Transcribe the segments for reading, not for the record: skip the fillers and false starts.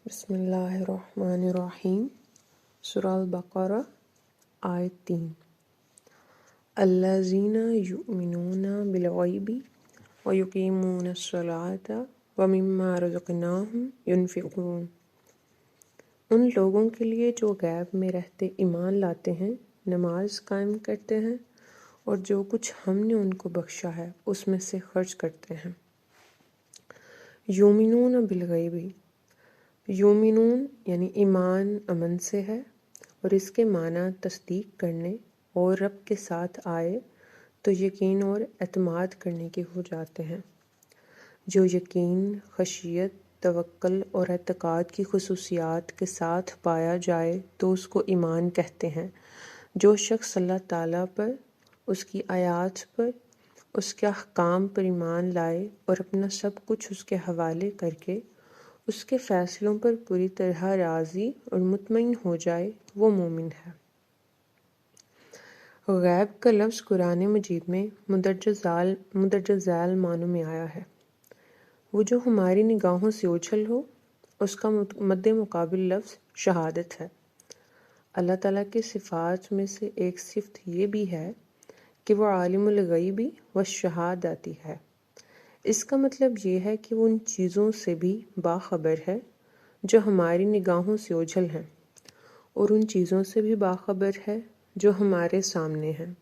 بسم اللہ الرحمن الرحیم۔ سورہ البقرہ آیت 3۔ الذین یؤمنون بالغیب ویقیمون الصلاۃ ومما رزقناہم ینفقون۔ ان لوگوں کے لیے جو غیب میں رہتے ایمان لاتے ہیں، نماز قائم کرتے ہیں اور جو کچھ ہم نے ان کو بخشا ہے اس میں سے خرچ کرتے ہیں۔ یؤمنون بالغیب، یومنون یعنی ایمان امن سے ہے، اور اس کے معنی تصدیق کرنے اور رب کے ساتھ آئے تو یقین اور اعتماد کرنے کے ہو جاتے ہیں۔ جو یقین، خشیت، توکل اور اعتقاد کی خصوصیات کے ساتھ پایا جائے تو اس کو ایمان کہتے ہیں۔ جو شخص اللہ تعالیٰ پر، اس کی آیات پر، اس کے احکام پر ایمان لائے اور اپنا سب کچھ اس کے حوالے کر کے اس کے فیصلوں پر پوری طرح راضی اور مطمئن ہو جائے، وہ مومن ہے۔ غیب کا لفظ قرآن مجید میں مندرجہ ذیل معنوں میں آیا ہے۔ وہ جو ہماری نگاہوں سے اوجھل ہو، اس کا مد مقابل لفظ شہادت ہے۔ اللہ تعالیٰ کی صفات میں سے ایک صفت یہ بھی ہے کہ وہ عالم الغیب والشہادۃ ہے۔ اس کا مطلب یہ ہے کہ وہ ان چیزوں سے بھی باخبر ہے جو ہماری نگاہوں سے اوجھل ہیں، اور ان چیزوں سے بھی باخبر ہے جو ہمارے سامنے ہیں۔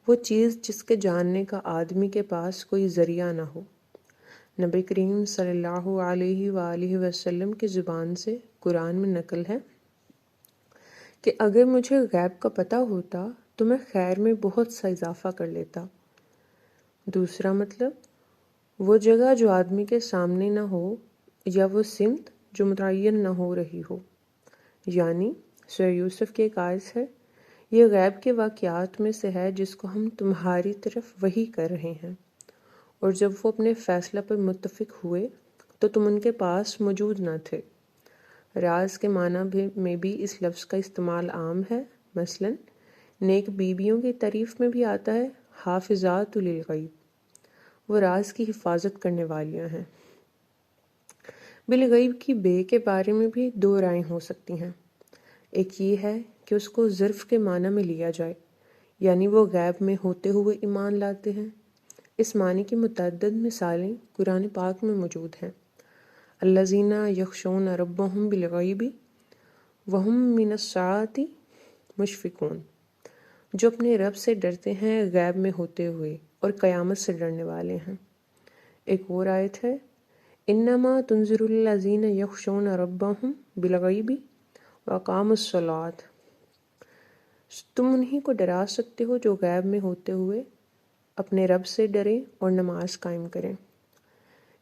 وہ چیز جس کے جاننے کا آدمی کے پاس کوئی ذریعہ نہ ہو۔ نبی کریم صلی اللہ علیہ وآلہ وسلم کی زبان سے قرآن میں نقل ہے کہ اگر مجھے غیب کا پتہ ہوتا تو میں خیر میں بہت سا اضافہ کر لیتا۔ دوسرا مطلب، وہ جگہ جو آدمی کے سامنے نہ ہو یا وہ سمت جو متعین نہ ہو رہی ہو۔ یعنی سورہ یوسف کی ایک آیت ہے، یہ غیب کے واقعات میں سے ہے جس کو ہم تمہاری طرف وحی کر رہے ہیں، اور جب وہ اپنے فیصلہ پر متفق ہوئے تو تم ان کے پاس موجود نہ تھے۔ راز کے معنی میں بھی اس لفظ کا استعمال عام ہے۔ مثلا نیک بیویوں کی تعریف میں بھی آتا ہے حافظات للغیب، وہ راز کی حفاظت کرنے والیاں ہیں۔ بالغیب کی بے کے بارے میں بھی دو رائیں ہو سکتی ہیں۔ ایک یہ ہے کہ اس کو ظرف کے معنی میں لیا جائے، یعنی وہ غیب میں ہوتے ہوئے ایمان لاتے ہیں۔ اس معنی کی متعدد مثالیں قرآن پاک میں موجود ہیں۔ الذین یخشون ربہم بالغیب وہم من الساعۃ مشفقون، جو اپنے رب سے ڈرتے ہیں غیب میں ہوتے ہوئے اور قیامت سے ڈرنے والے ہیں۔ ایک اور آیت ہے، انما تنذر الذین یخشون ربہم بالغیب واقاموا الصلاۃ، تم انہی کو ڈرا سکتے ہو جو غیب میں ہوتے ہوئے اپنے رب سے ڈریں اور نماز قائم کریں۔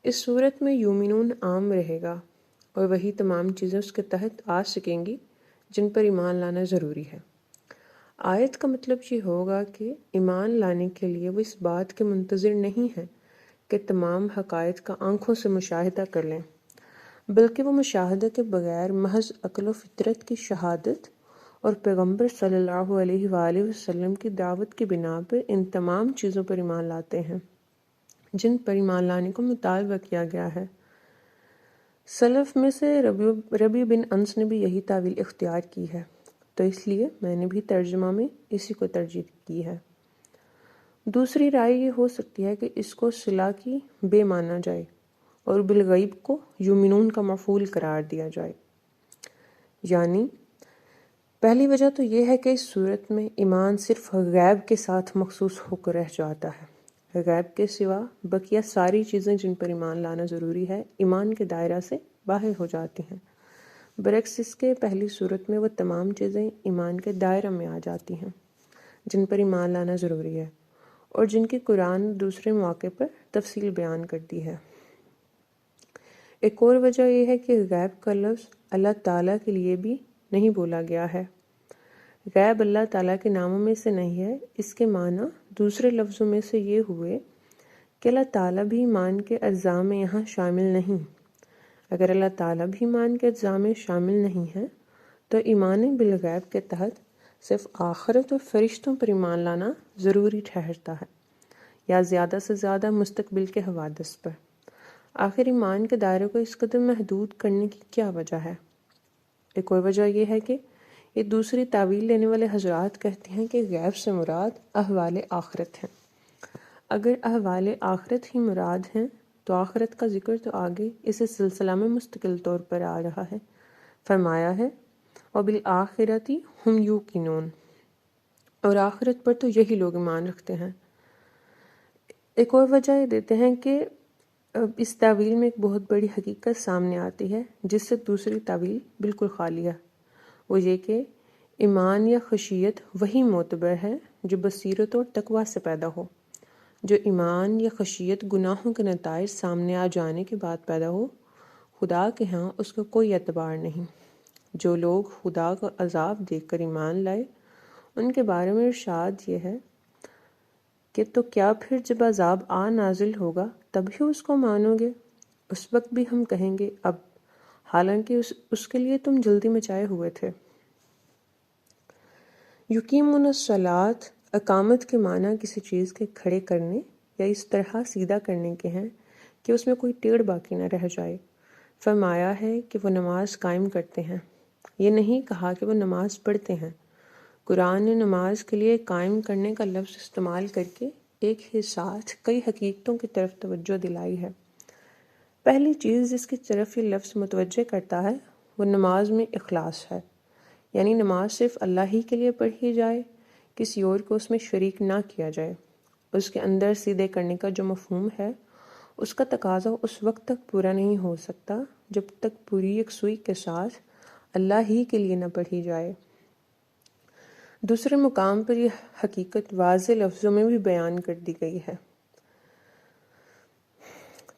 اس صورت میں یومنون عام رہے گا اور وہی تمام چیزیں اس کے تحت آ سکیں گی جن پر ایمان لانا ضروری ہے۔ آیت کا مطلب یہ ہوگا کہ ایمان لانے کے لیے وہ اس بات کے منتظر نہیں ہے کہ تمام حقائق کا آنکھوں سے مشاہدہ کر لیں، بلکہ وہ مشاہدہ کے بغیر محض عقل و فطرت کی شہادت اور پیغمبر صلی اللہ علیہ وآلہ وسلم کی دعوت کی بنا پر ان تمام چیزوں پر ایمان لاتے ہیں جن پر ایمان لانے کو مطالبہ کیا گیا ہے۔ سلف میں سے ربیع بن انس نے بھی یہی تعویل اختیار کی ہے، تو اس لیے میں نے بھی ترجمہ میں اسی کو ترجیح کی ہے۔ دوسری رائے یہ ہو سکتی ہے کہ اس کو صلہ کی بے مانا جائے اور بالغیب کو یومنون کا مفعول قرار دیا جائے۔ یعنی پہلی وجہ تو یہ ہے کہ اس صورت میں ایمان صرف غیب کے ساتھ مخصوص ہو کر رہ جاتا ہے۔ غیب کے سوا بقیہ ساری چیزیں جن پر ایمان لانا ضروری ہے ایمان کے دائرہ سے باہر ہو جاتی ہیں، برعکس اس کے پہلی صورت میں وہ تمام چیزیں ایمان کے دائرہ میں آ جاتی ہیں جن پر ایمان لانا ضروری ہے اور جن کی قرآن دوسرے مواقع پر تفصیل بیان کرتی ہے۔ ایک اور وجہ یہ ہے کہ غیب کا لفظ اللہ تعالیٰ کے لیے بھی نہیں بولا گیا ہے۔ غیب اللہ تعالیٰ کے ناموں میں سے نہیں ہے، اس کے معنی دوسرے لفظوں میں سے یہ ہوئے کہ اللہ تعالیٰ بھی ایمان کے اجزاء میں یہاں شامل نہیں۔ اگر اللہ تعالیٰ بھی ایمان کے اجزاء میں شامل نہیں ہے تو ایمان بالغیب کے تحت صرف آخرت اور فرشتوں پر ایمان لانا ضروری ٹھہرتا ہے، یا زیادہ سے زیادہ مستقبل کے حوادث پر۔ آخر ایمان کے دائرے کو اس قدر محدود کرنے کی کیا وجہ ہے؟ ایک اور وجہ یہ ہے کہ یہ دوسری تعویل لینے والے حضرات کہتے ہیں کہ غیب سے مراد احوال آخرت ہیں۔ اگر احوال آخرت ہی مراد ہیں تو آخرت کا ذکر تو آگے اسی سلسلہ میں مستقل طور پر آ رہا ہے۔ فرمایا ہے وَبِالْآخِرَةِ هُمْ يُوقِنُونَ، اور آخرت پر تو یہی لوگ ایمان رکھتے ہیں۔ ایک اور وجہ یہ دیتے ہیں کہ اس تعویل میں ایک بہت بڑی حقیقت سامنے آتی ہے جس سے دوسری تعویل بالکل خالی ہے، وہ یہ کہ ایمان یا خشیت وہی معتبر ہے جو بصیرت اور تقوی سے پیدا ہو۔ جو ایمان یا خشیت گناہوں کے نتائج سامنے آ جانے کے بعد پیدا ہو، خدا کے ہاں اس کا کوئی اعتبار نہیں۔ جو لوگ خدا کا عذاب دیکھ کر ایمان لائے، ان کے بارے میں ارشاد یہ ہے کہ تو کیا پھر جب عذاب نازل ہوگا تب ہی اس کو مانو گے؟ اس وقت بھی ہم کہیں گے اب، حالانکہ اس کے لیے تم جلدی مچائے ہوئے تھے۔ یقیمون الصلاۃ، اقامت کے معنی کسی چیز کے کھڑے کرنے یا اس طرح سیدھا کرنے کے ہیں کہ اس میں کوئی ٹیڑھ باقی نہ رہ جائے۔ فرمایا ہے کہ وہ نماز قائم کرتے ہیں، یہ نہیں کہا کہ وہ نماز پڑھتے ہیں۔ قرآن نے نماز کے لیے قائم کرنے کا لفظ استعمال کر کے ایک ہی ساتھ کئی حقیقتوں کی طرف توجہ دلائی ہے۔ پہلی چیز جس کی طرف یہ لفظ متوجہ کرتا ہے وہ نماز میں اخلاص ہے، یعنی نماز صرف اللہ ہی کے لیے پڑھی جائے، کسی اور کو اس میں شریک نہ کیا جائے۔ اس کے اندر سیدھے کرنے کا جو مفہوم ہے، اس کا تقاضا اس وقت تک پورا نہیں ہو سکتا جب تک پوری یکسوئی کے ساتھ اللہ ہی کے لیے نہ پڑھی جائے۔ دوسرے مقام پر یہ حقیقت واضح لفظوں میں بھی بیان کر دی گئی ہے۔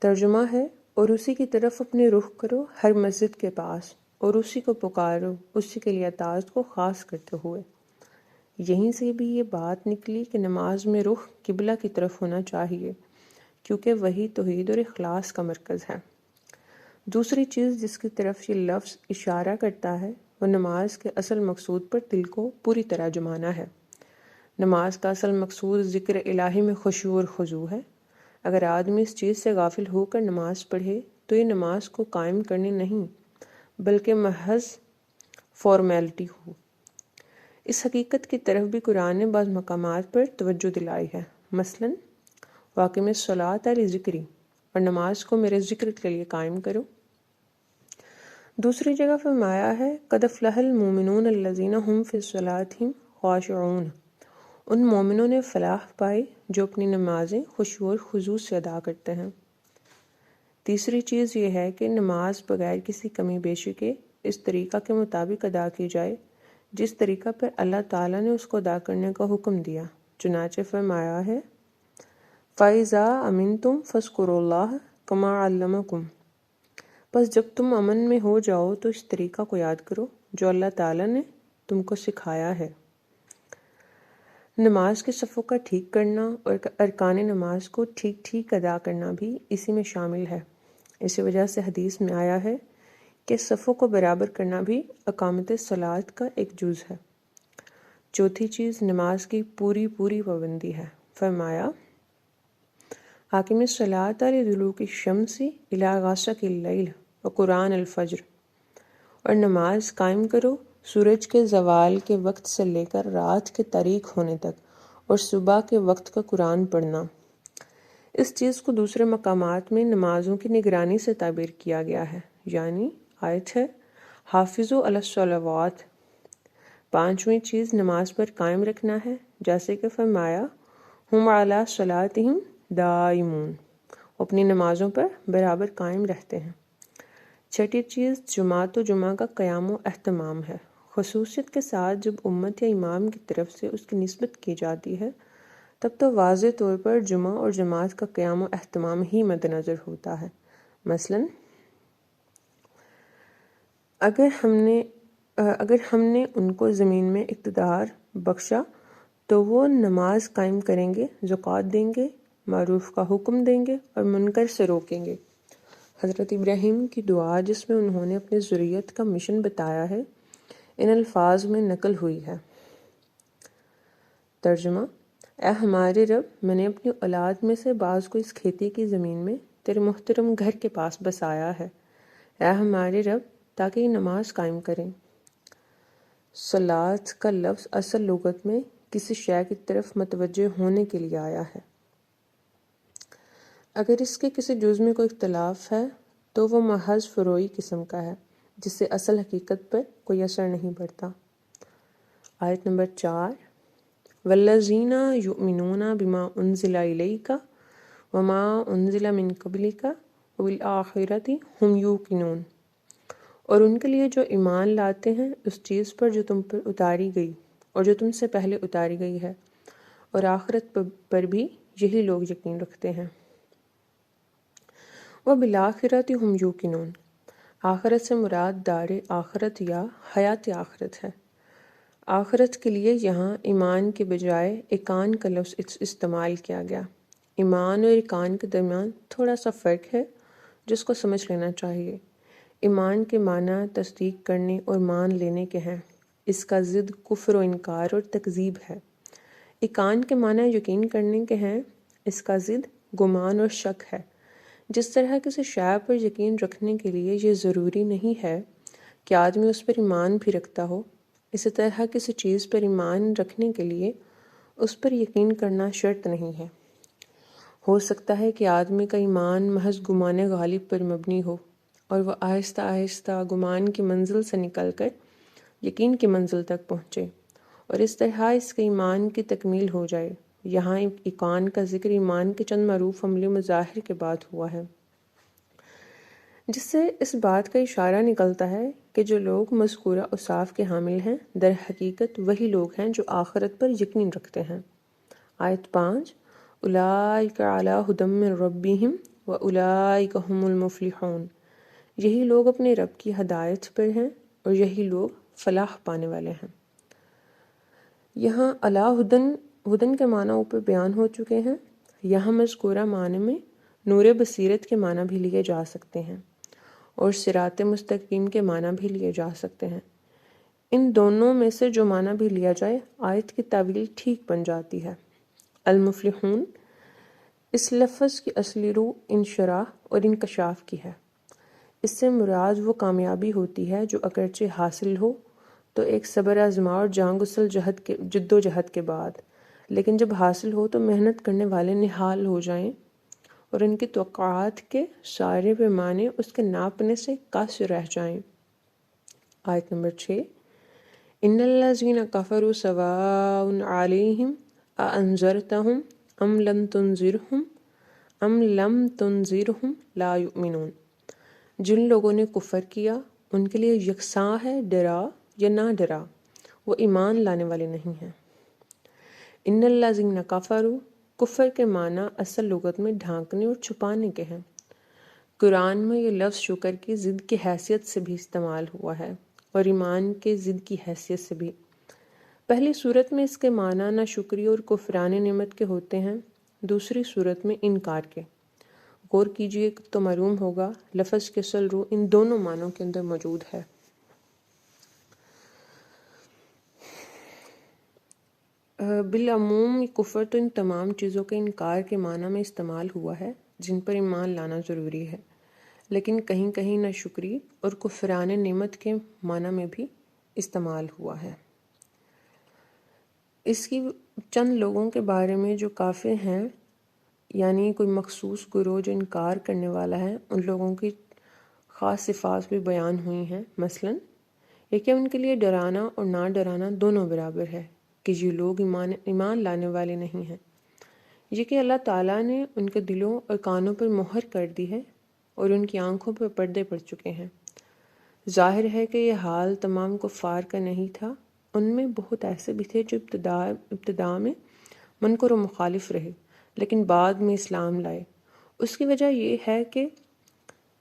ترجمہ ہے، اور اسی کی طرف اپنے رخ کرو ہر مسجد کے پاس، اور اسی کو پکارو اسی کے لیے اطاعت کو خاص کرتے ہوئے۔ یہیں سے بھی یہ بات نکلی کہ نماز میں رخ قبلہ کی طرف ہونا چاہیے، کیونکہ وہی توحید اور اخلاص کا مرکز ہے۔ دوسری چیز جس کی طرف یہ لفظ اشارہ کرتا ہے وہ نماز کے اصل مقصود پر دل کو پوری طرح جمانا ہے۔ نماز کا اصل مقصود ذکر الہی میں خشوع اور خضوع ہے۔ اگر آدمی اس چیز سے غافل ہو کر نماز پڑھے تو یہ نماز کو قائم کرنے نہیں بلکہ محض فارمیلٹی ہو۔ اس حقیقت کی طرف بھی قرآن نے بعض مقامات پر توجہ دلائی ہے، مثلاً واقم الصلاۃ لذکری، اور نماز کو میرے ذکر کے لیے قائم کرو۔ دوسری جگہ فرمایا ہے قد افلح المؤمنون الذین هم فی صلاتہم خاشعون، ان مومنوں نے فلاح پائی جو اپنی نمازیں خشوع اور خضوع سے ادا کرتے ہیں۔ تیسری چیز یہ ہے کہ نماز بغیر کسی کمی بیشی کے اس طریقہ کے مطابق ادا کی جائے جس طریقہ پر اللہ تعالیٰ نے اس کو ادا کرنے کا حکم دیا۔ چنانچہ فرمایا ہے فَإِذَا أَمِنْتُمْ فَاذْكُرُوا اللَّهَ كَمَا عَلَّمَكُمْ، بس جب تم امن میں ہو جاؤ تو اس طریقہ کو یاد کرو جو اللہ تعالیٰ نے تم کو سکھایا ہے۔ نماز کے صفوں کا ٹھیک کرنا اور ارکان نماز کو ٹھیک ٹھیک ادا کرنا بھی اسی میں شامل ہے۔ اسی وجہ سے حدیث میں آیا ہے کہ صفوں کو برابر کرنا بھی اقامت صلاۃ کا ایک جز ہے۔ چوتھی چیز نماز کی پوری پابندی ہے۔ فرمایا اقیم الصلاۃ لدلوک الشمس الی غسق اللیل وقرآن الفجر، اور نماز قائم کرو سورج کے زوال کے وقت سے لے کر رات کے طریق ہونے تک، اور صبح کے وقت کا قرآن پڑھنا۔ اس چیز کو دوسرے مقامات میں نمازوں کی نگرانی سے تعبیر کیا گیا ہے، یعنی آیت ہے حافظوا علی الصلوات۔ پانچویں چیز نماز پر قائم رکھنا ہے، جیسے کہ فرمایا ہم علی صلاتہم دائمون، اپنی نمازوں پر برابر قائم رہتے ہیں۔ چھٹی چیز جماعت و جمعہ کا قیام و اہتمام ہے، خصوصیت کے ساتھ جب امت یا امام کی طرف سے اس کی نسبت کی جاتی ہے تب تو واضح طور پر جمعہ اور جماعت کا قیام و اہتمام ہی مد نظر ہوتا ہے۔ مثلاً اگر ہم نے ان کو زمین میں اقتدار بخشا تو وہ نماز قائم کریں گے، زکوٰۃ دیں گے، معروف کا حکم دیں گے اور منکر سے روکیں گے۔ حضرت ابراہیم کی دعا جس میں انہوں نے اپنی ذریت کا مشن بتایا ہے، ان الفاظ میں نقل ہوئی ہے۔ ترجمہ، اے ہمارے رب، میں نے اپنی اولاد میں سے بعض کو اس کھیتی کی زمین میں تیرے محترم گھر کے پاس بس آیا ہے، اے ہمارے رب، تاکہ یہ نماز قائم کریں۔ صلاۃ کا لفظ اصل لغت میں کسی شے کی طرف متوجہ ہونے کے لیے آیا ہے۔ اگر اس کے کسی جز میں کوئی اختلاف ہے تو وہ محض فروعی قسم کا ہے جس سے اصل حقیقت پر کوئی اثر نہیں پڑتا۔ آیت نمبر 4، والذین یؤمنون بما انزل الیک وما انزل من قبلک وبالآخرۃ ھم یوقنون، اور ان کے لیے جو ایمان لاتے ہیں اس چیز پر جو تم پر اتاری گئی اور جو تم سے پہلے اتاری گئی ہے، اور آخرت پر بھی یہی لوگ یقین رکھتے ہیں۔ وبالآخرۃ ھم یوقنون، آخرت سے مراد دار آخرت یا حیات آخرت ہے۔ آخرت کے لیے یہاں ایمان کے بجائے ایقان کا لفظ استعمال کیا گیا۔ ایمان اور ایقان کے درمیان تھوڑا سا فرق ہے جس کو سمجھ لینا چاہیے۔ ایمان کے معنی تصدیق کرنے اور مان لینے کے ہیں، اس کا ضد کفر و انکار اور تکذیب ہے۔ ایقان کے معنی یقین کرنے کے ہیں، اس کا ضد گمان اور شک ہے۔ جس طرح کسی شے پر یقین رکھنے کے لیے یہ ضروری نہیں ہے کہ آدمی اس پر ایمان بھی رکھتا ہو، اسی طرح کسی چیز پر ایمان رکھنے کے لیے اس پر یقین کرنا شرط نہیں ہے۔ ہو سکتا ہے کہ آدمی کا ایمان محض گمان غالب پر مبنی ہو اور وہ آہستہ آہستہ گمان کی منزل سے نکل کر یقین کی منزل تک پہنچے، اور اس طرح اس کے ایمان کی تکمیل ہو جائے۔ یہاں ایقان کا ذکر ایمان کے چند معروف عملی مظاہر کے بعد ہوا ہے، جس سے اس بات کا اشارہ نکلتا ہے کہ جو لوگ مذکورہ اوصاف کے حامل ہیں در حقیقت وہی لوگ ہیں جو آخرت پر یقین رکھتے ہیں۔ آیت 5، اولئک علی ھدی من ربہم واولئک ھم المفلحون، یہی لوگ اپنے رب کی ہدایت پر ہیں اور یہی لوگ فلاح پانے والے ہیں۔ یہاں علی ہدن کے معنی اوپر بیان ہو چکے ہیں۔ یہاں مذکورہ معنی میں نور بصیرت کے معنی بھی لیے جا سکتے ہیں اور صراط مستقیم کے معنی بھی لیے جا سکتے ہیں۔ ان دونوں میں سے جو معنی بھی لیا جائے آیت کی تعویل ٹھیک بن جاتی ہے۔ المفلحون، اس لفظ کی اصلی روح انشراح اور انکشاف کی ہے۔ اس سے مراد وہ کامیابی ہوتی ہے جو اگرچہ حاصل ہو تو ایک صبر آزما اور جان گسل جد و جہد کے بعد، لیکن جب حاصل ہو تو محنت کرنے والے نہال ہو جائیں اور ان کی توقعات کے سارے پیمانے اس کے ناپنے سے قاصر رہ جائیں۔ آیت نمبر 6، ان الذین کفروا سواء علیہم اانذرتہم ام لم تنذرہم لا یؤمنون، جن لوگوں نے کفر کیا ان کے لیے یکساں ہے ڈرا یا نہ ڈرا، وہ ایمان لانے والے نہیں ہیں۔ ان الذین کفروا، کفر کے معنی اصل لغت میں ڈھانکنے اور چھپانے کے ہیں۔ قرآن میں یہ لفظ شکر کی ضد کی حیثیت سے بھی استعمال ہوا ہے اور ایمان کے ضد کی حیثیت سے بھی۔ پہلی صورت میں اس کے معنی ناشکری اور کفران نعمت کے ہوتے ہیں، دوسری صورت میں انکار کے۔ غور کیجئے تو معلوم ہوگا لفظ کے اصل روح ان دونوں معنوں کے اندر موجود ہے۔ بالعموم کفر تو ان تمام چیزوں کے انکار کے معنی میں استعمال ہوا ہے جن پر ایمان لانا ضروری ہے، لیکن کہیں کہیں ناشکری اور کفران نعمت کے معنی میں بھی استعمال ہوا ہے۔ اس کی چند لوگوں کے بارے میں جو کافر ہیں، یعنی کوئی مخصوص گروہ جو انکار کرنے والا ہے، ان لوگوں کی خاص صفات بھی بیان ہوئی ہیں۔ مثلاً یہ کہ ان کے لیے ڈرانا اور نہ ڈرانا دونوں برابر ہے کہ یہ لوگ ایمان لانے والے نہیں ہیں۔ یہ کہ اللہ تعالیٰ نے ان کے دلوں اور کانوں پر مہر کر دی ہے اور ان کی آنکھوں پر پردے پڑ چکے ہیں۔ ظاہر ہے کہ یہ حال تمام کفار کا نہیں تھا، ان میں بہت ایسے بھی تھے جو ابتدا میں منکر و مخالف رہے لیکن بعد میں اسلام لائے۔ اس کی وجہ یہ ہے کہ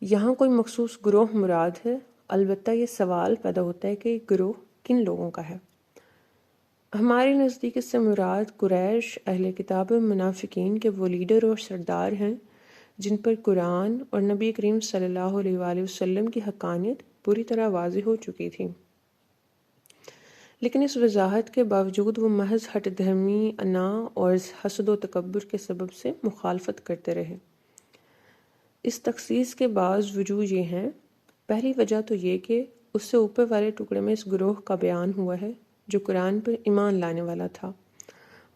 یہاں کوئی مخصوص گروہ مراد ہے، البتہ یہ سوال پیدا ہوتا ہے کہ یہ گروہ کن لوگوں کا ہے۔ ہمارے نزدیک اس سے مراد قریش، اہل کتاب و منافقین کے وہ لیڈر اور سردار ہیں جن پر قرآن اور نبی کریم صلی اللہ علیہ وآلہ وسلم کی حقانیت پوری طرح واضح ہو چکی تھی، لیکن اس وضاحت کے باوجود وہ محض ہٹ دھرمی، انا اور حسد و تکبر کے سبب سے مخالفت کرتے رہے۔ اس تخصیص کے بعض وجوہ یہ ہیں۔ پہلی وجہ تو یہ کہ اس سے اوپر والے ٹکڑے میں اس گروہ کا بیان ہوا ہے جو قرآن پر ایمان لانے والا تھا۔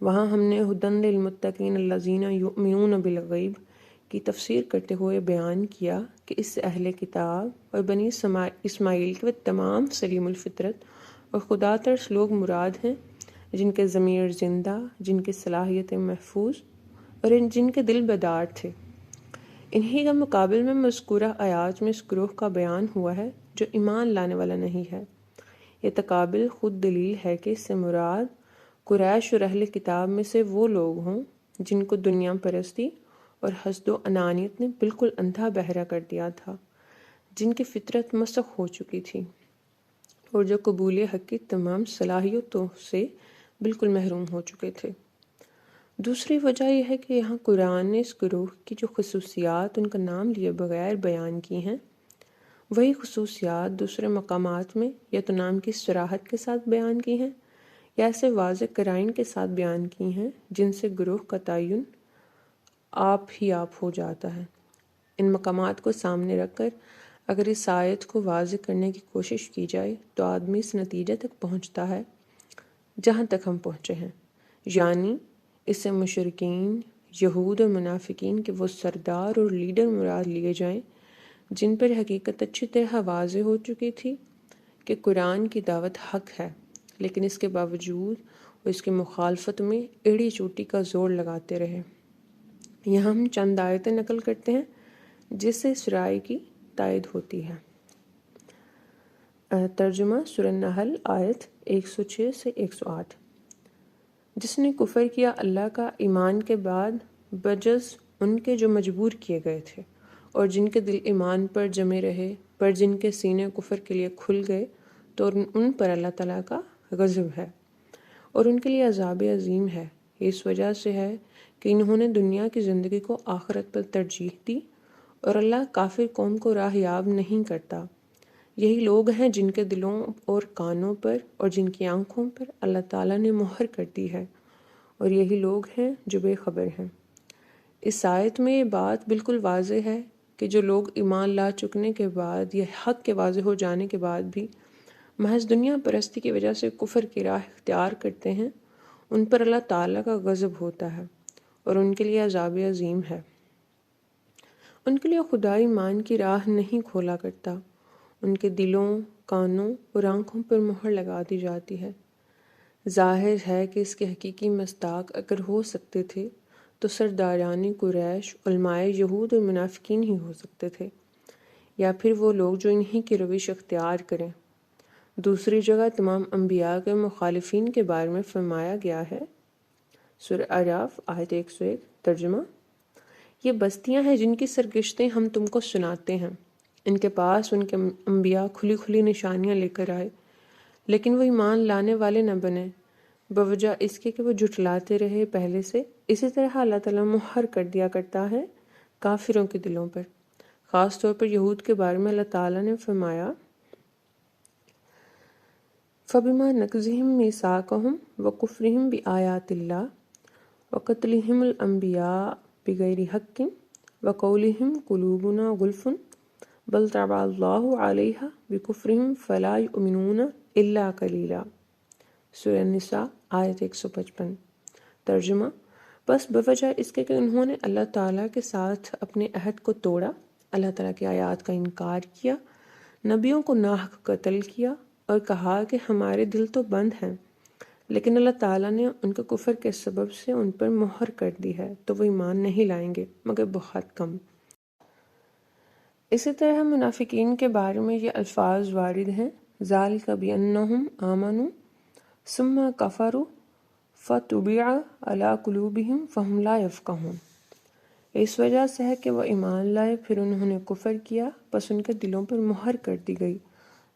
وہاں ہم نے ہدن للمتقین الذین یؤمنون بالغیب کی تفسیر کرتے ہوئے بیان کیا کہ اس سے اہل کتاب اور بنی اسماعیل کے تمام سلیم الفطرت اور خدا ترس لوگ مراد ہیں، جن کے ضمیر زندہ، جن کی صلاحیتیں محفوظ اور جن کے دل بیدار تھے۔ انہی کا مقابل میں مذکورہ آیات میں اس گروہ کا بیان ہوا ہے جو ایمان لانے والا نہیں ہے۔ یہ تقابل خود دلیل ہے کہ اس سے مراد قریش اور اہل کتاب میں سے وہ لوگ ہوں جن کو دنیا پرستی اور حسد و انانیت نے بالکل اندھا بہرا کر دیا تھا، جن کی فطرت مسخ ہو چکی تھی اور جو قبول حق کی تمام صلاحیتوں سے بالکل محروم ہو چکے تھے۔ دوسری وجہ یہ ہے کہ یہاں قرآن نے اس گروہ کی جو خصوصیات ان کا نام لیے بغیر بیان کی ہیں، وہی خصوصیات دوسرے مقامات میں یا تو نام کی صراحت کے ساتھ بیان کی ہیں یا ایسے واضح قرائن کے ساتھ بیان کی ہیں جن سے گروہ کا تعین آپ ہی آپ ہو جاتا ہے۔ ان مقامات کو سامنے رکھ کر اگر اس آیت کو واضح کرنے کی کوشش کی جائے تو آدمی اس نتیجے تک پہنچتا ہے جہاں تک ہم پہنچے ہیں، یعنی اس سے مشرکین، یہود اور منافقین کے وہ سردار اور لیڈر مراد لیے جائیں جن پر حقیقت اچھی طرح واضح ہو چکی تھی کہ قرآن کی دعوت حق ہے، لیکن اس کے باوجود وہ اس کی مخالفت میں ایڑی چوٹی کا زور لگاتے رہے۔ یہاں ہم چند آیتیں نقل کرتے ہیں جس سے اس رائے کی تائید ہوتی ہے۔ ترجمہ سورہ النحل آیت 106 سے 108۔ جس نے کفر کیا اللہ کا ایمان کے بعد بجز ان کے جو مجبور کیے گئے تھے، اور جن کے دل ایمان پر جمے رہے پر جن کے سینے کفر کے لیے کھل گئے، تو ان پر اللہ تعالیٰ کا غضب ہے اور ان کے لیے عذاب عظیم ہے۔ یہ اس وجہ سے ہے کہ انہوں نے دنیا کی زندگی کو آخرت پر ترجیح دی اور اللہ کافر قوم کو راہ یاب نہیں کرتا۔ یہی لوگ ہیں جن کے دلوں اور کانوں پر اور جن کی آنکھوں پر اللہ تعالیٰ نے مہر کر دی ہے، اور یہی لوگ ہیں جو بے خبر ہیں۔ اس آیت میں یہ بات بالکل واضح ہے کہ جو لوگ ایمان لا چکنے کے بعد یا حق کے واضح ہو جانے کے بعد بھی محض دنیا پرستی کی وجہ سے کفر کی راہ اختیار کرتے ہیں، ان پر اللہ تعالیٰ کا غضب ہوتا ہے اور ان کے لیے عذاب عظیم ہے۔ ان کے لیے خدا ایمان کی راہ نہیں کھولا کرتا، ان کے دلوں، کانوں اور آنکھوں پر مہر لگا دی جاتی ہے۔ ظاہر ہے کہ اس کے حقیقی مصداق اگر ہو سکتے تھے تو سرداران قریش، علماء یہود اور منافقین ہی ہو سکتے تھے، یا پھر وہ لوگ جو انہی کی روش اختیار کریں۔ دوسری جگہ تمام انبیاء کے مخالفین کے بارے میں فرمایا گیا ہے۔ سورہ اعراف آیت 101۔ ترجمہ: یہ بستیاں ہیں جن کی سرگشتیں ہم تم کو سناتے ہیں، ان کے پاس ان کے انبیاء کھلی کھلی نشانیاں لے کر آئے، لیکن وہ ایمان لانے والے نہ بنے، بوجہ اس کے کہ وہ جھٹلاتے رہے پہلے سے۔ اسی طرح اللہ تعالیٰ مہر کر دیا کرتا ہے کافروں کے دلوں پر۔ خاص طور پر یہود کے بارے میں اللہ تعالیٰ نے فرمایا: فَبِمَا نَقْضِهِمْ مِيثَاقَهُمْ وَكُفْرِهِمْ بِآيَاتِ اللَّهِ وَقَتْلِهِمُ الْأَنْبِيَاءَ بِغَيْرِ حَقٍّ وَقَوْلِهِمْ قُلُوبُنَا غُلْفٌ بَلْ طَبَعَ اللَّهُ عَلَيْهَا بِكُفْرِهِمْ فَلَا يُؤْمِنُونَ إِلَّا قَلِيلًا۔ سورہ النساء آیت 155۔ ترجمہ: بس بوجہ اس کے کہ انہوں نے اللہ تعالیٰ کے ساتھ اپنے عہد کو توڑا، اللہ تعالیٰ کی آیات کا انکار کیا، نبیوں کو ناحق قتل کیا اور کہا کہ ہمارے دل تو بند ہیں، لیکن اللہ تعالیٰ نے ان کے کفر کے سبب سے ان پر مہر کر دی ہے، تو وہ ایمان نہیں لائیں گے مگر بہت کم۔ اسی طرح منافقین کے بارے میں یہ الفاظ وارد ہیں: ذَلِكَ بِأَنَّهُمْ آمَنُوا ثُمَّ كَفَرُوا فَطُبِعَ عَلَىٰ قُلُوبِهِمْ فَهُمْ لَا يَفْقَهُونَ۔ اس وجہ سے ہے کہ وہ ایمان لائے پھر انہوں نے کفر کیا، پس ان کے دلوں پر مہر کر دی گئی،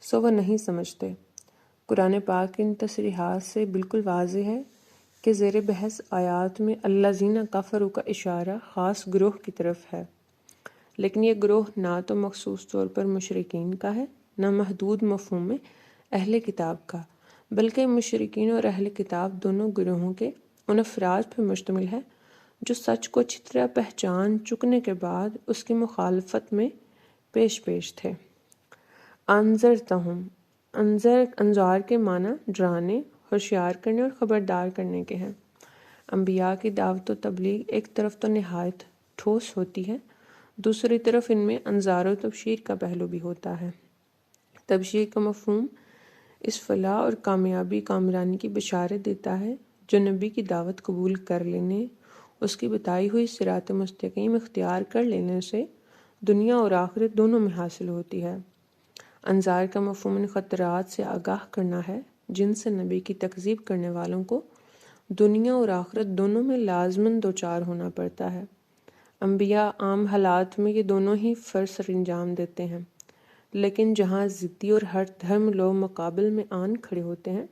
سو وہ نہیں سمجھتے۔ قرآن پاک ان تصریحات سے بالکل واضح ہے کہ زیر بحث آیات میں الذین کفروا کا اشارہ خاص گروہ کی طرف ہے، لیکن یہ گروہ نہ تو مخصوص طور پر مشرکین کا ہے، نہ محدود مفہوم میں اہل کتاب کا، بلکہ مشرکین اور اہل کتاب دونوں گروہوں کے ان افراد پر مشتمل ہے جو سچ کو اچھی طرح پہچان چکنے کے بعد اس کی مخالفت میں پیش تھے۔ انذرتہم، انذار کے معنی ڈرانے، ہوشیار کرنے اور خبردار کرنے کے ہیں۔ انبیاء کی دعوت و تبلیغ ایک طرف تو نہایت ٹھوس ہوتی ہے، دوسری طرف ان میں انذار و تبشیر کا پہلو بھی ہوتا ہے۔ تبشیر کا مفہوم اس فلاح اور کامیابی کامرانی کی بشارت دیتا ہے جو نبی کی دعوت قبول کر لینے، اس کی بتائی ہوئی صراط مستقیم اختیار کر لینے سے دنیا اور آخرت دونوں میں حاصل ہوتی ہے۔ انذار کا مفہوم ان خطرات سے آگاہ کرنا ہے جن سے نبی کی تکذیب کرنے والوں کو دنیا اور آخرت دونوں میں لازماً دوچار ہونا پڑتا ہے۔ انبیاء عام حالات میں یہ دونوں ہی فرض سر انجام دیتے ہیں، لیکن جہاں ضدی اور ہر دھرم لوگ مقابل میں آن کھڑے ہوتے ہیں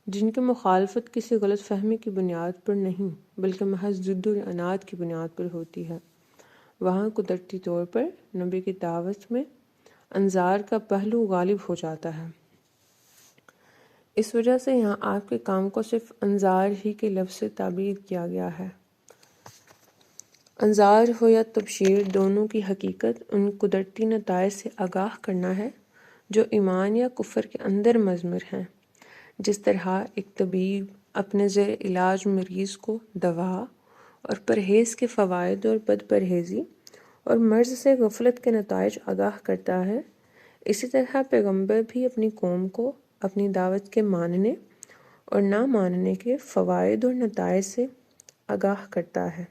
جن کی مخالفت کسی غلط فہمی کی بنیاد پر نہیں بلکہ محض ضد اور عناد کی بنیاد پر ہوتی ہے، وہاں قدرتی طور پر نبی کی دعوت میں انذار کا پہلو غالب ہو جاتا ہے۔ اس وجہ سے یہاں آپ کے کام کو صرف انذار ہی کے لفظ سے تعبیر کیا گیا ہے۔ انذار ہو یا تبشیر، دونوں کی حقیقت ان قدرتی نتائج سے آگاہ کرنا ہے جو ایمان یا کفر کے اندر مضمر ہیں۔ جس طرح ایک طبیب اپنے زیر علاج مریض کو دوا اور پرہیز کے فوائد اور بد پرہیزی اور مرض سے غفلت کے نتائج آگاہ کرتا ہے، اسی طرح پیغمبر بھی اپنی قوم کو اپنی دعوت کے ماننے اور نہ ماننے کے فوائد اور نتائج سے آگاہ کرتا ہے۔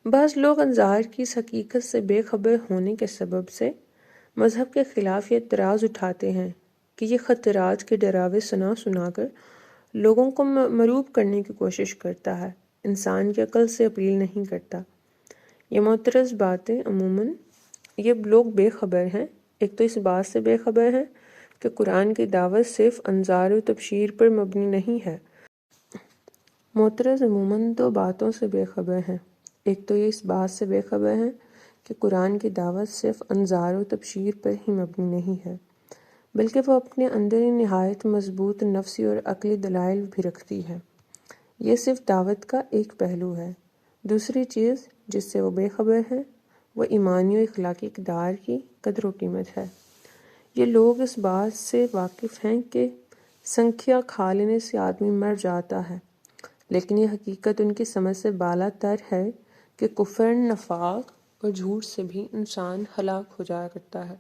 بعض لوگ انذار کی اس حقیقت سے بے خبر ہونے کے سبب سے مذہب کے خلاف یہ اعتراض اٹھاتے ہیں کہ یہ خطرات کے ڈراوے سنا کر لوگوں کو مرعوب کرنے کی کوشش کرتا ہے، انسان کی عقل سے اپیل نہیں کرتا۔ یہ معترض باتیں عموماً یہ لوگ بے خبر ہیں، ایک تو اس بات سے بے خبر ہیں کہ قرآن کی دعوت صرف انذار و تبشیر پر مبنی نہیں ہے۔ معترض عموماً دو باتوں سے بے خبر ہیں، ایک تو یہ اس بات سے بے خبر ہیں کہ قرآن کی دعوت صرف انذار و تبشیر پر ہی مبنی نہیں ہے بلکہ وہ اپنے اندر ہی نہایت مضبوط نفسی اور عقلی دلائل بھی رکھتی ہے۔ یہ صرف دعوت کا ایک پہلو ہے۔ دوسری چیز جس سے وہ بے خبر ہیں وہ ایمانی و اخلاقی اقدار کی قدر و قیمت ہے۔ یہ لوگ اس بات سے واقف ہیں کہ سنکھیا کھا لینے سے آدمی مر جاتا ہے، لیکن یہ حقیقت ان کی سمجھ سے بالا تر ہے کہ کفر، نفاق اور جھوٹ سے بھی انسان ہلاک ہو جایا کرتا ہے۔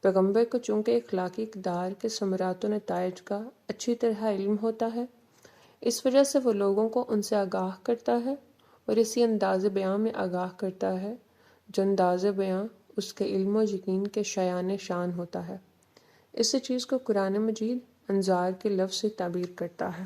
پیغمبر کو چونکہ اخلاقی اقدار کے ثمرات و نتائج کا اچھی طرح علم ہوتا ہے، اس وجہ سے وہ لوگوں کو ان سے آگاہ کرتا ہے اور اسی انداز بیان میں آگاہ کرتا ہے جو انداز بیان اس کے علم و یقین کے شایان شان ہوتا ہے۔ اس چیز کو قرآن مجید انذار کے لفظ سے تعبیر کرتا ہے۔